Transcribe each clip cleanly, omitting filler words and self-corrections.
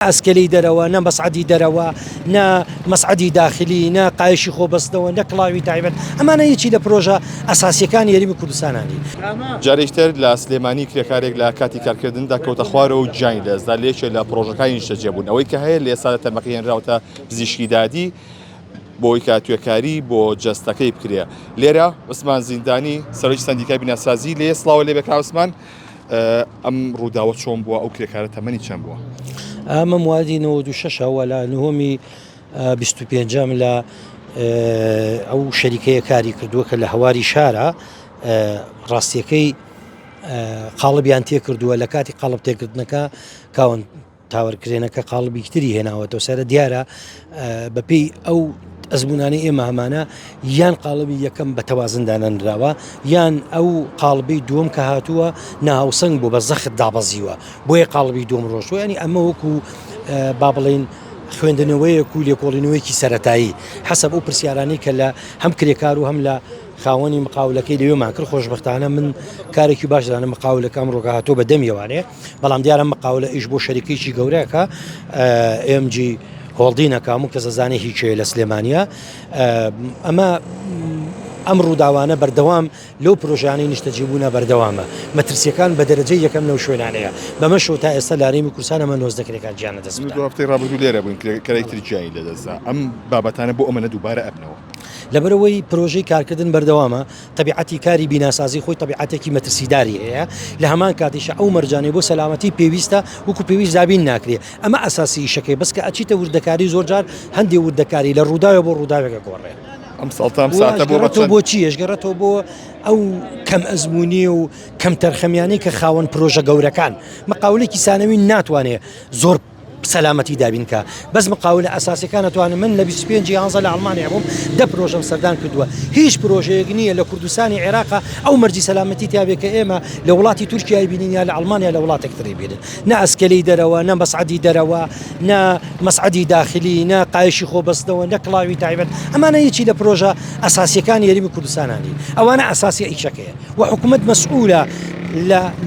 ئەسکەلەی دەرەوە نە مەسعەدی دەرەوە نە مەسعەدی داخلی نە قایشی خۆبەستنەوە نە کڵاوی تایبەت ئەمانە یەکی لە پرۆژە ئەساسیەکانی یاریمی کوردستانانی. جارێکتر لە سلێمانی کرێکارێک لە کاتی کارکردندا کەوتە خوارەوە و جانی لەزدا لێکێ لە پرۆژەکانی شتەجێبوون ئەوەی کە هەیە لە ئێستا تەرمەکەی هێنراوەتە پزیشکی دادی بۆی کە توێکاری بۆ جەستەکەی بکرێ. لێرە عوسمان زیندانی سەرۆکی سەندیکای بیناسازی لێ سڵاوە لێ بێکا عوسمان، ئەم ڕووداوە چۆن بووە؟ ئەو کرێکارە تەمەنی چەند بووە؟ ئەمە موادی 96ەوە لە نهۆمی 25ەم لە ئەو شەریکەیە کاری کردووە کە لە هەواری شارە ڕاستیەکەی قاڵبیان تێ کردووە لە کاتی قاڵب تێکردنەکە کاون تاوەرکرێنەکە قاڵبی تری هێناوەتەوە سەرە دیارە بەپێی ئەو ئەزمونانی ئێمە هەمانە یان قاڵبی یەکەم بە تەوازندانەنراوە یان ئەو قاڵبی دووەم کە هاتووە ناهاوسنگ بوو بە زەخت دابەزیوە بۆیە قاڵبی دووەم ڕۆژوە. ینی ئەمە وەکو با بڵێن خوێندنەوەیەک و لێکۆڵینەوەیکی سەرەتایی حەسەب ئەو پرسیارانی کە لە هەم کرێکار و هەم لە خاوەنی مقاولەکەی لەوێمان کرد. خۆشبەختانە من کارێکی باش دەزانم مقاولەکەم ڕۆگە هاتۆ بە دەمیەوانێ، بەڵام دیارە مقاولە ئیش بۆ شەریکێکی گەورەکە MG هۆڵدینەکە هەموو کەس دەزانێ هیچێ لە سلێمانیا. ئەم ڕووداوانە بەردەوام لەو پرۆژانەی نیشتەجێبوونە بەردەوامە مەترسیەکان بە دەرەجەی یەکەم لەو شوێنانەیە. بەمە شەو تا ئێستا لە هەرێمی کوردستان ئەمە 90 کرێکار گیانە دەست بدەن. هەفتەی ڕابردوو لێرە بووین کەرێکتری گیانی لەدەستدا. ئەم بابەتانە بۆ ئەمەنە دووبارە ئەبنەوە لەبەرەوەی پرۆژەی کارکردن بەردەوامە. تەبیعەتی کاری بیناسازی خۆی تەبیعەتێکی مەترسیداری هەیە. لە هەمان کاتیشە ئەو مەرجانەی بۆ سەلامەتی پێویستە وەکو پێویست دابین ناکرێ. ئەمە ئەساسی شەکەی بەس کە ئەچیتە وردەکاری زۆرجار هەندێک وردەکاری لە ڕووداوە بۆ ڕووداوێکە گۆڕێ. ئەم ساڵتام ساتە بۆچی ێژگەڕێتەوە بۆ ئەو کەم ئەزمموی و کەم تەرخەمیانی کە خاوەن پرۆژە گەورەکان مقاولێکی سانەوی ناتوانێت زۆر سەلامەتی دابینکە. بەس مقاولە ئەساسیەکان ناتوانن. من لە 25 یانزە لە ئەڵمانیا بووم 10 پرۆژەم سەردان کردووە. هیچ پرۆژەیەک نییە لە کوردستانی عێراقا ئەو مەرجی سەلامەتی تیاابێکە ئێمە لە وڵاتی تورکیای بینین یا لە ئەڵمانیا لە وڵاتێکتری بێنن. نە ئەسکەلەی دەرەوە نە مەسعەدی دەرەوە نە مەسعەدی داخلی نە قایشی خۆبەستنەوە نە کڵاوی تایبەت ئەمانە یەکی لە پرۆژە ئەساسیەکانی یاریمی کوردستانانی. ئەوانە ئەساسی ئیشەکەیە و حکوومەت مەسئولە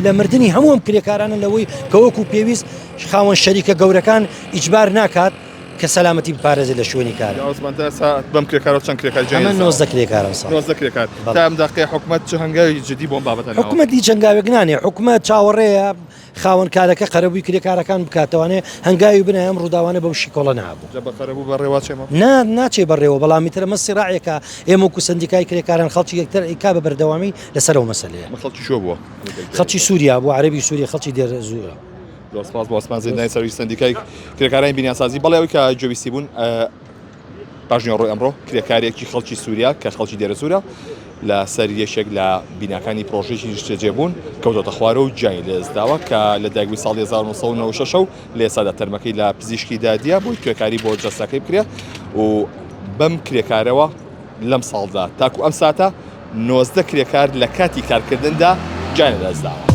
لە مردنی هەموو کرێکارانە لەوەی کە وەکو پێویست خاوەن شەریکە گەورەکان ئیجبار ناکات کە سەلامەتی بپارێزێت لە شوێنی کار. بەم کرێکارەوە چەند کرێکار جیانی؟ 90 کرێکارم 90 کرێکار. تا ئەم دقەیە حکوومەت چ هەنگاوی جدی بۆم بابەتە؟ حکوومەتی چەنگاوێک نانێ. حکوومەت چاوەڕێیە خاوەن کارەکە قەرەبووی کرێکارەکان بکاتەوانێ هەنگاوی بنە ئەم ڕووداوانە بەو شیکۆڵە نابوو. بەقەرەبوو بەڕێوا چێمە؟ ناچێ بەڕێوە بەڵامی ترە مەسی ڕاعەکە ئێمە وەکو سەندیکای کرێکاران خەڵکی یەکتر ئیکا بە بەردەوامی لەسەرەوە مەسەلەیە. خەڵکی شۆ بووە؟ خەڵکی سووریا بوو، عەرەبی سووریا، خەڵکی دێر زوورە. سپاس بۆ عوسمان زیندانی سەرۆکی سەندیکای کرێکارانی بیناسازی. بەڵێ ئەوەی کە گوێویستی بوون پاژنی ڕۆی ئەمڕۆ کرێکارێکی خەڵکی سووریا کە خەڵکی دێرە سوورە لە سەر یەکێک لە بیناکانی پرۆژێکی نیشتەجێبوون کەوتۆتە خوارە و جیانی لێزداوە کە لە داگوی ساڵی 1996 لە ئێستادا تەرمەکەی لە پزیشکی دادیە بۆی توێکاری بۆ جەستەکەی بکرێ و بەم کرێکارەوە لەم ساڵدا تاکو ئەم ساتە 90 کرێکار لە کاتی کارکردندا جیانی لێزداوە.